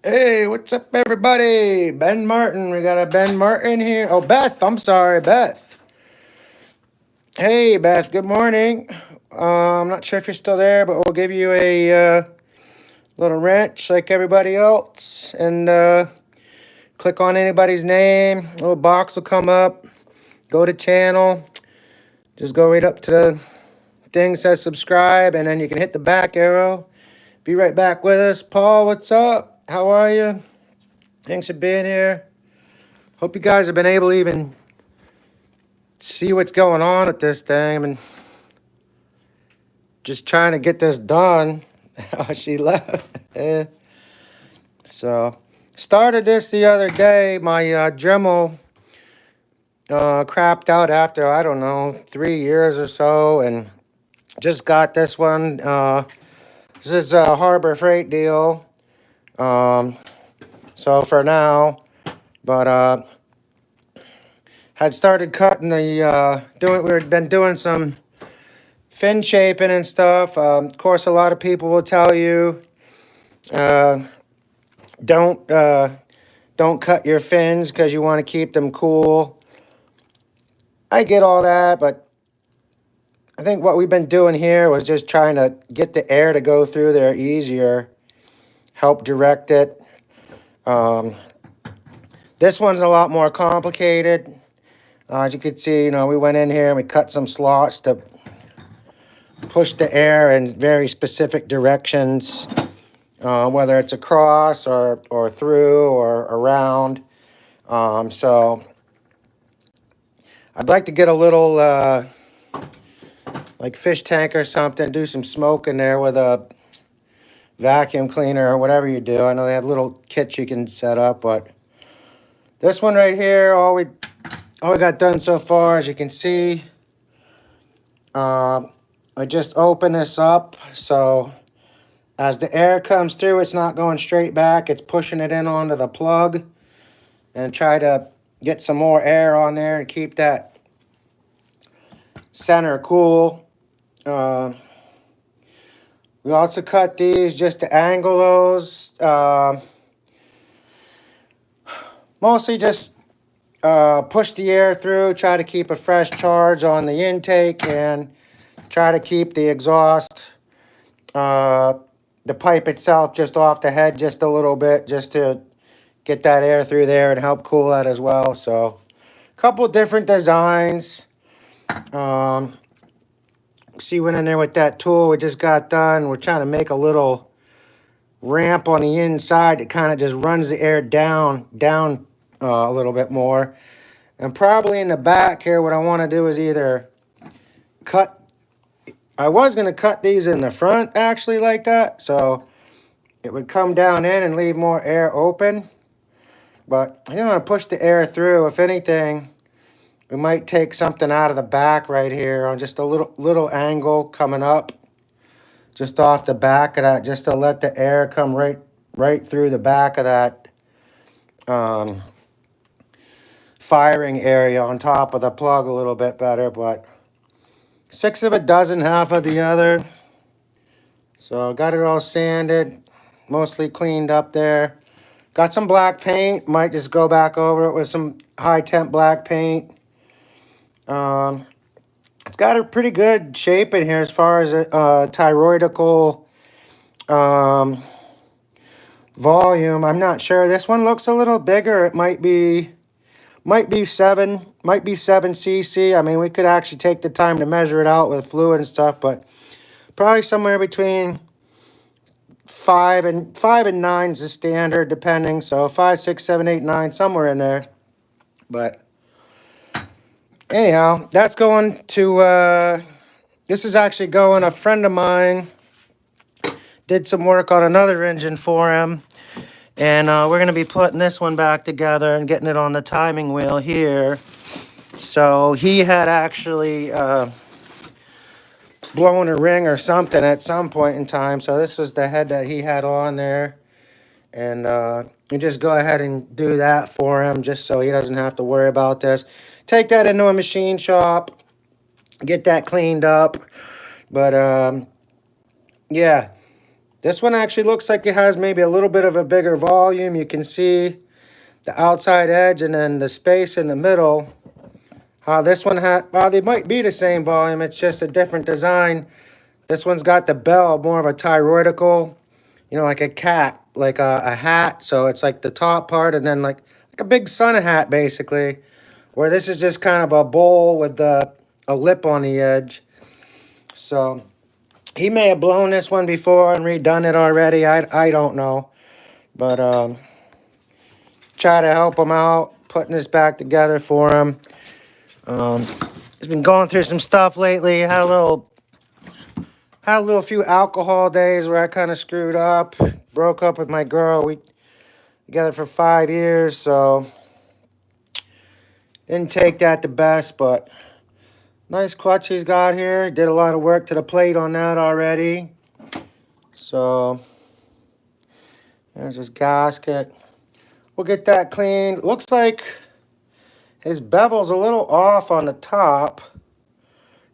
Hey, what's up, everybody? Ben Martin. We got a Ben Martin here. Oh, Beth. I'm sorry, Beth. Hey, Beth. Good morning. I'm not sure if you're still there, but we'll give you a little wrench like everybody else, and click on anybody's name. A little box will come up. Go to channel. Just go right up to the thing that says subscribe, and then you can hit the back arrow. Be right back with us. Paul, what's up? How are you? Thanks for being here. Hope you guys have been able to even see what's going on with this thing. I mean, just trying to get this done. Oh, she left. So, started this the other day. My Dremel crapped out after, I don't know, 3 years or so. And just got this one. This is a Harbor Freight deal. So for now. But had started cutting the, we've been doing some fin shaping and stuff. Of course, a lot of people will tell you, don't cut your fins because you want to keep them cool. I get all that, but I think what we've been doing here was just trying to get the air to go through there easier, help direct it. This one's a lot more complicated. As you can see, we went in here and we cut some slots to push the air in very specific directions, whether it's across or through or around. So I'd like to get a little like fish tank or something, do some smoke in there with a vacuum cleaner or whatever you do. I know they have little kits you can set up, but this one right here, all we got done so far, as you can see, I just open this up, so as the air comes through, it's not going straight back, it's pushing it in onto the plug, and try to get some more air on there and keep that center cool. We also cut these just to angle those, mostly just push the air through, try to keep a fresh charge on the intake, and try to keep the exhaust, the pipe itself just off the head just a little bit, just to get that air through there and help cool that as well. So a couple different designs. See, went in there with that tool we just got done. We're trying to make a little ramp on the inside that kind of just runs the air down a little bit more. And probably in the back here, what I want to do is either cut. I was going to cut these in the front, actually, like that. So it would come down in and leave more air open. But I don't want to push the air through. If anything, we might take something out of the back right here on just a little angle coming up. Just off the back of that, just to let the air come right through the back of that firing area on top of the plug a little bit better. But 6 of a dozen, half of the other. So got it all sanded, mostly cleaned up there. Got some black paint. Might just go back over it with some high temp black paint. It's got a pretty good shape in here as far as thyroidical volume. I'm not sure. This one looks a little bigger. It might be 7 cc. I mean, we could actually take the time to measure it out with fluid and stuff, but probably somewhere between 5 and 9 is the standard, depending. So 5, 6, 7, 8, 9, somewhere in there. But anyhow, that's going to, this is actually going, a friend of mine did some work on another engine for him. And we're going to be putting this one back together and getting it on the timing wheel here. So he had actually blown a ring or something at some point in time. So this was the head that he had on there. And you just go ahead and do that for him just so he doesn't have to worry about this. Take that into a machine shop, get that cleaned up. But yeah, This one actually looks like it has maybe a little bit of a bigger volume. You can see the outside edge and then the space in the middle. This one well, they might be the same volume. It's just a different design. This one's got the bell, more of a toroidal, you know, like a cat, like a hat. So it's like the top part and then like a big sun hat, basically. Where this is just kind of a bowl with a lip on the edge. So he may have blown this one before and redone it already. I don't know. But try to help him out, putting this back together for him. He's been going through some stuff lately. Had a little few alcohol days where I kind of screwed up. Broke up with my girl. We together for 5 years, so didn't take that the best, but nice clutch he's got here. Did a lot of work to the plate on that already. So there's his gasket. We'll get that cleaned. Looks like his bevel's a little off on the top.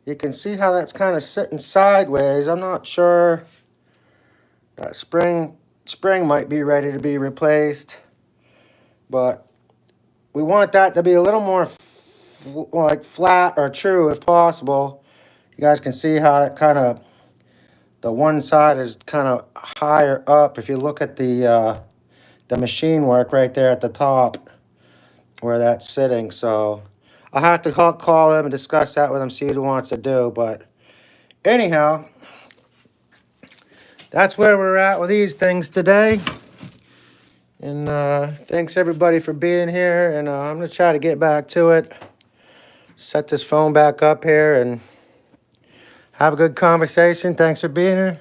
You can see how that's kind of sitting sideways. I'm not sure. That spring might be ready to be replaced. But we want that to be a little more like flat or true if possible. You guys can see how it kind of, the one side is kind of higher up. If you look at the machine work right there at the top where that's sitting. So I'll have to call him and discuss that with him, see what he wants to do. But anyhow, that's where we're at with these things today. And thanks everybody for being here. And I'm going to try to get back to it. Set this phone back up here and have a good conversation. Thanks for being here.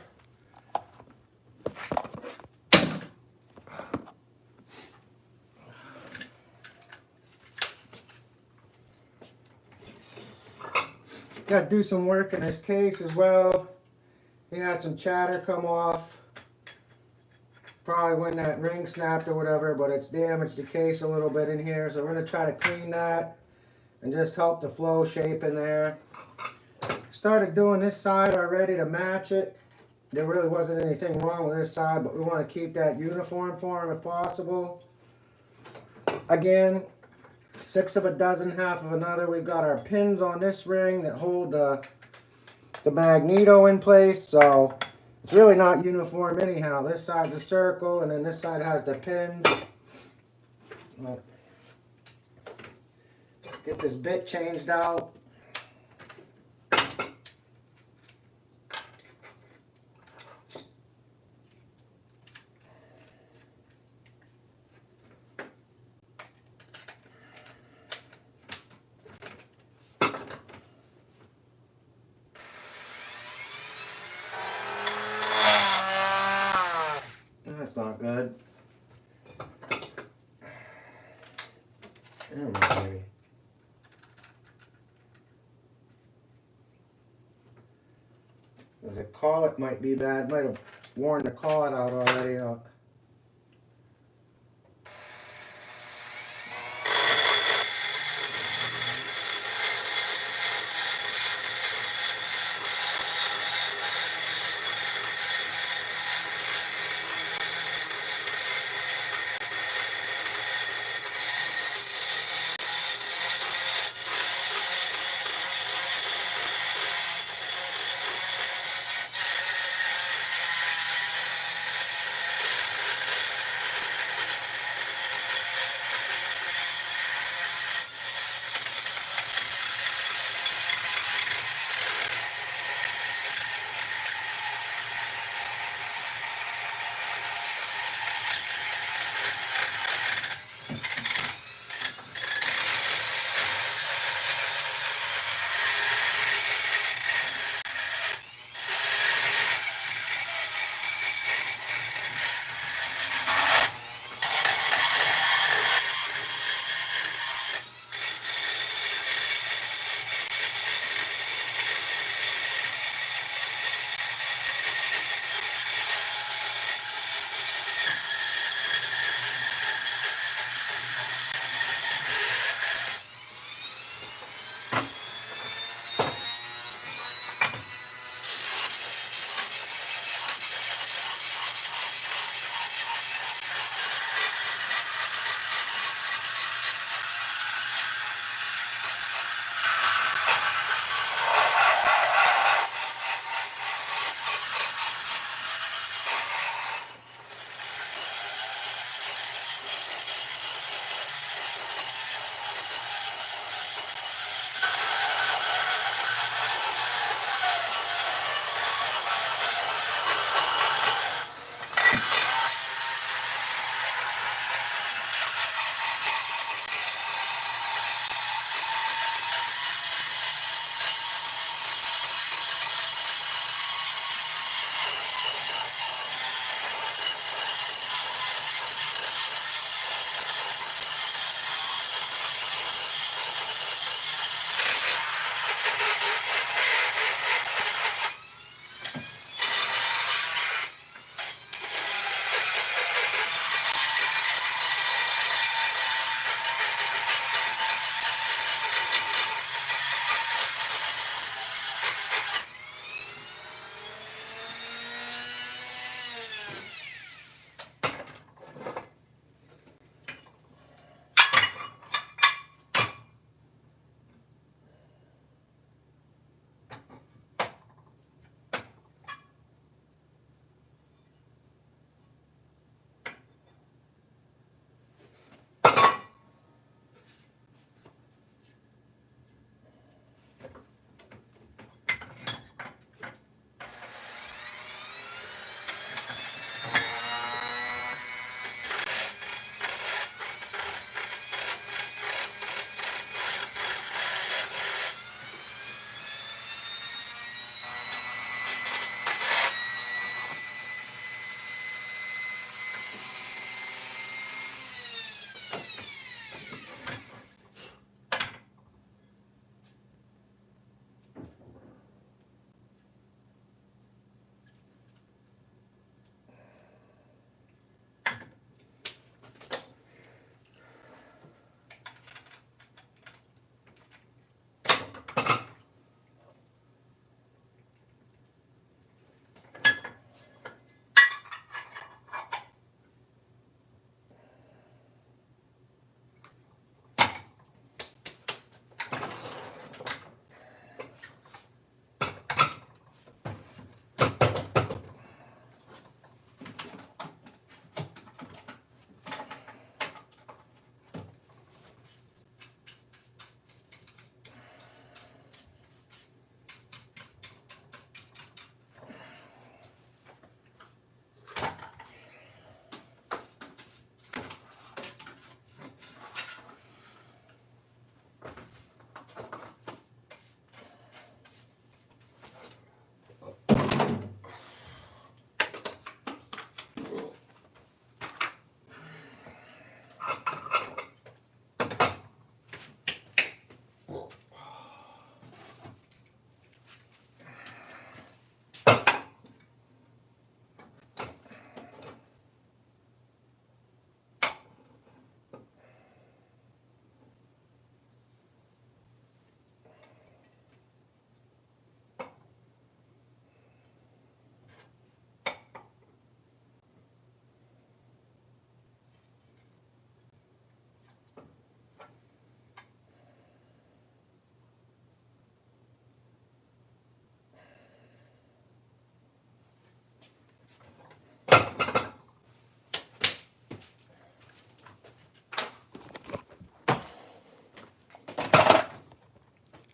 Got to do some work in this case as well. He had some chatter come off. Probably when that ring snapped or whatever, but it's damaged the case a little bit in here. So we're going to try to clean that and just help the flow shape in there. Started doing this side already to match it. There really wasn't anything wrong with this side, but we want to keep that uniform for him if possible. Again, 6 of a dozen, half of another. We've got our pins on this ring that hold the magneto in place, so it's really not uniform anyhow. This side's a circle, and then this side has the pins. Get this bit changed out. That's not good. Maybe. The collet might be bad. Might have worn the collet out already.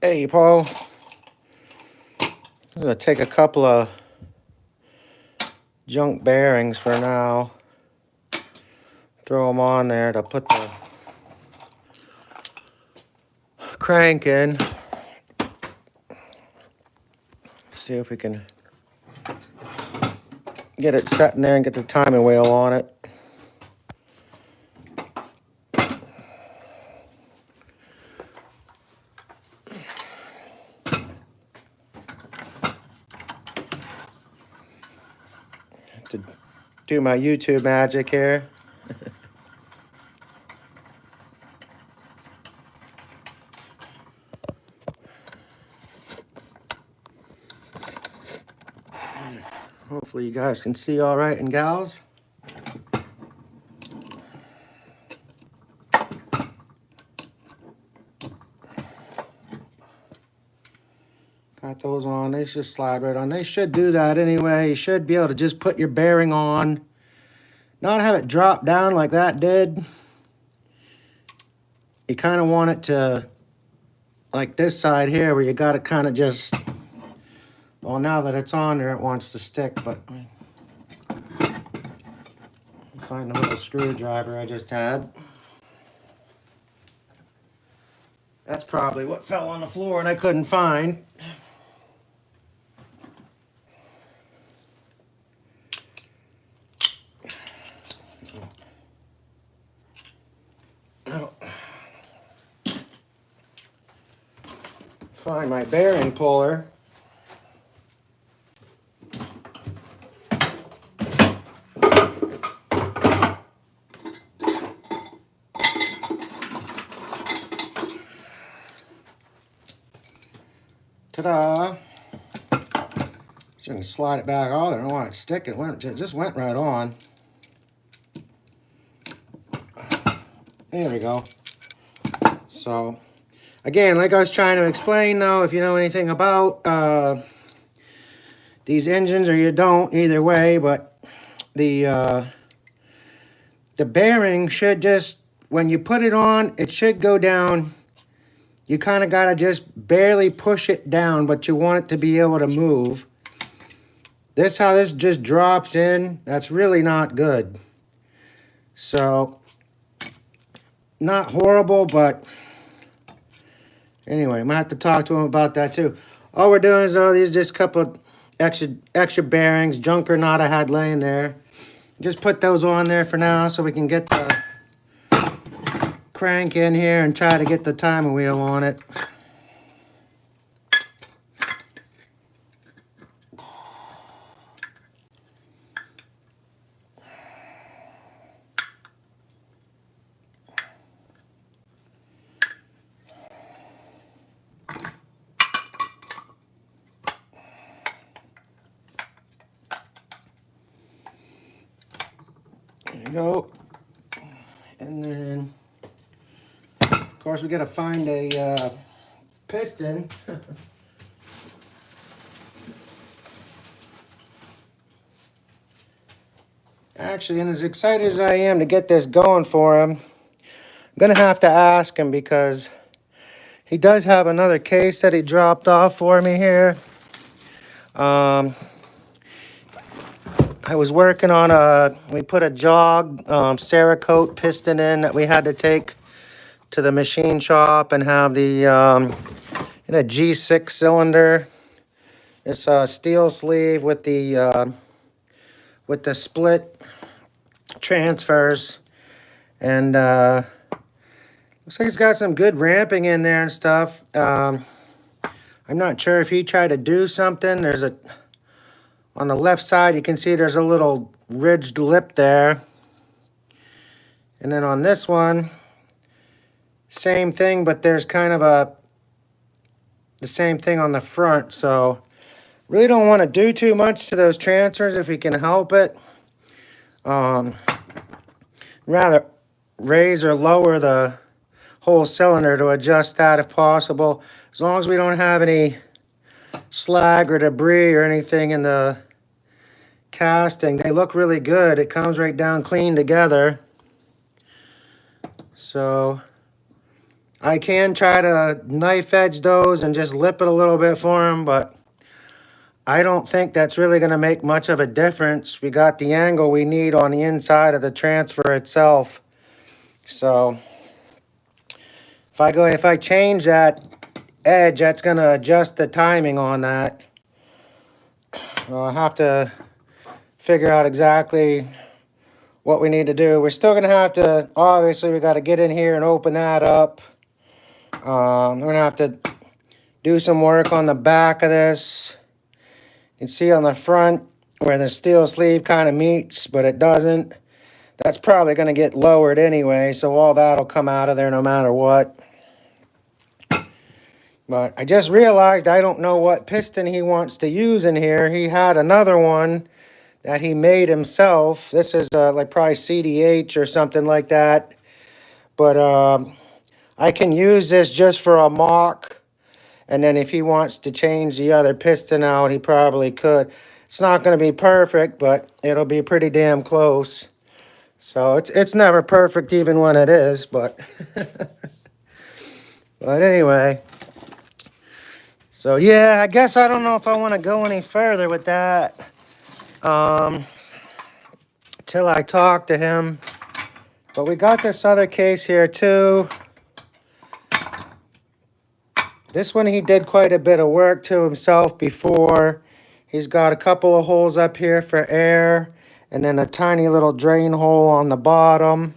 Hey, Paul. I'm going to take a couple of junk bearings for now. Throw them on there to put the crank in. See if we can get it set in there and get the timing wheel on it. To do my YouTube magic here. Hopefully you guys can see all right, and gals. Got those on. They should slide right on. They should do that anyway. You should be able to just put your bearing on. Not have it drop down like that did. You kind of want it to, like this side here, where you got to kind of just, well, now that it's on there, it wants to stick, but find the little screwdriver I just had. That's probably what fell on the floor and I couldn't find. Find my bearing puller. Ta-da! So you can slide it back on there. I don't want it to stick. It just went right on. There we go. So, again, like I was trying to explain, though, if you know anything about these engines, or you don't, either way, but the bearing should just, when you put it on, it should go down. You kind of got to just barely push it down, but you want it to be able to move. This, how this just drops in, that's really not good. So, not horrible, but anyway, I'm going to have to talk to him about that too. All we're doing is, these are just a couple extra bearings, junk or not, I had laying there. Just put those on there for now so we can get the crank in here and try to get the timing wheel on it. There you go. And then, of course, we got to find a piston. Actually, and as excited as I am to get this going for him, I'm going to have to ask him, because he does have another case that he dropped off for me here. I was working on we put a jog Cerakote piston in that we had to take to the machine shop and have the in a G6 cylinder. It's a steel sleeve with the split transfers, and looks like it's got some good ramping in there and stuff. I'm not sure if he tried to do something. There's on the left side, you can see there's a little ridged lip there. And then on this one, same thing, but there's kind of the same thing on the front. So really don't want to do too much to those transfers if we can help it. Rather raise or lower the whole cylinder to adjust that if possible. As long as we don't have any slag or debris or anything in the casting. They look really good. It comes right down clean together. So I can try to knife edge those and just lip it a little bit for him, but I don't think that's really going to make much of a difference. We got the angle we need on the inside of the transfer itself. So if I change that edge, that's going to adjust the timing on that. I'll have to figure out exactly what we need to do. We're still going to have to, obviously, we got to get in here and open that up. We're going to have to do some work on the back of this. You can see on the front where the steel sleeve kind of meets, but it doesn't. That's probably going to get lowered anyway, so all that will come out of there no matter what. But I just realized I don't know what piston he wants to use in here. He had another one that he made himself. This is like probably CDH or something like that. But I can use this just for a mock. And then if he wants to change the other piston out, he probably could. It's not going to be perfect, but it'll be pretty damn close. So it's never perfect even when it is, but but anyway. So yeah, I guess I don't know if I want to go any further with that till I talk to him. But we got this other case here too. This one he did quite a bit of work to himself before. He's got a couple of holes up here for air and then a tiny little drain hole on the bottom.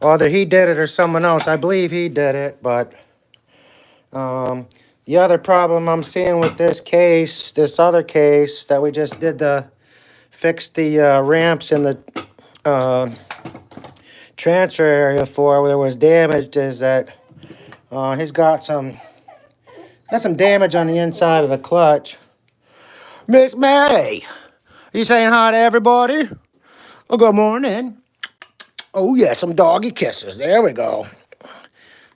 Whether he did it or someone else, I believe he did it, but the other problem I'm seeing with this case, this other case that we just did fix the ramps in the transfer area for, where there was damage, is that he's got some damage on the inside of the clutch. Miss May, you saying hi to everybody? Oh, good morning. Oh, yeah, some doggy kisses. There we go.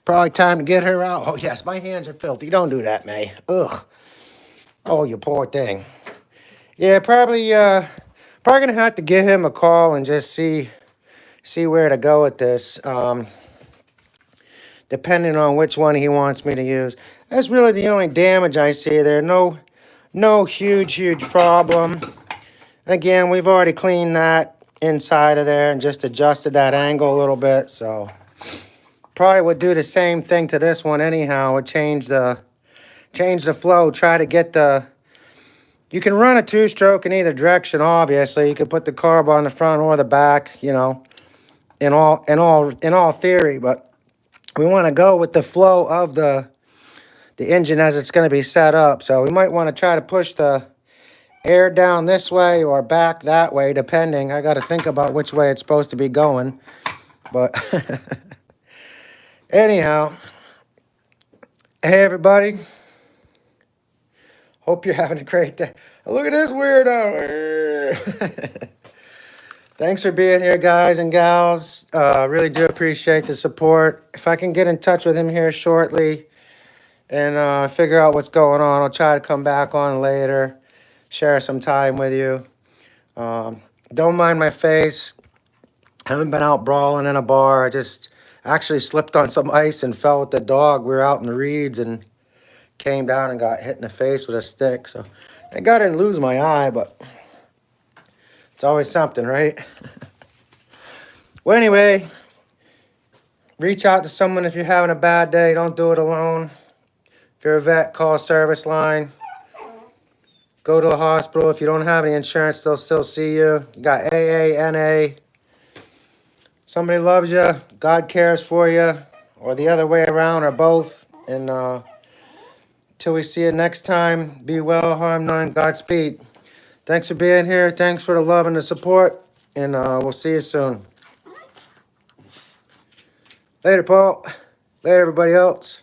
Probably time to get her out. Oh, yes, my hands are filthy. Don't do that, May. Ugh. Oh, you poor thing. Yeah, probably going to have to give him a call and just see where to go with this, depending on which one he wants me to use. That's really the only damage I see there. No huge problem. And again, we've already cleaned that inside of there and just adjusted that angle a little bit, so probably would do the same thing to this one anyhow. Would change the flow, try to get you can run a two-stroke in either direction, obviously. You could put the carb on the front or the back, you know, in all theory, but we want to go with the flow of the engine as it's going to be set up. So we might want to try to push the air down this way or back that way, depending. I got to think about which way it's supposed to be going. But anyhow, hey everybody. Hope you're having a great day. Look at this weirdo. Thanks for being here, guys and gals. Really do appreciate the support. If I can get in touch with him here shortly and figure out what's going on, I'll try to come back on later, share some time with you. Don't mind my face. Haven't been out brawling in a bar. I just actually slipped on some ice and fell with the dog. We were out in the reeds and came down and got hit in the face with a stick. So I didn't lose my eye, but it's always something, right? Well, anyway, reach out to someone if you're having a bad day. Don't do it alone. If you're a vet, call a service line. Go to the hospital. If you don't have any insurance, they'll still see you. You got AA, NA. Somebody loves you. God cares for you. Or the other way around, or both. And till we see you next time, be well, harm none, Godspeed. Thanks for being here. Thanks for the love and the support. And we'll see you soon. Later, Paul. Later, everybody else.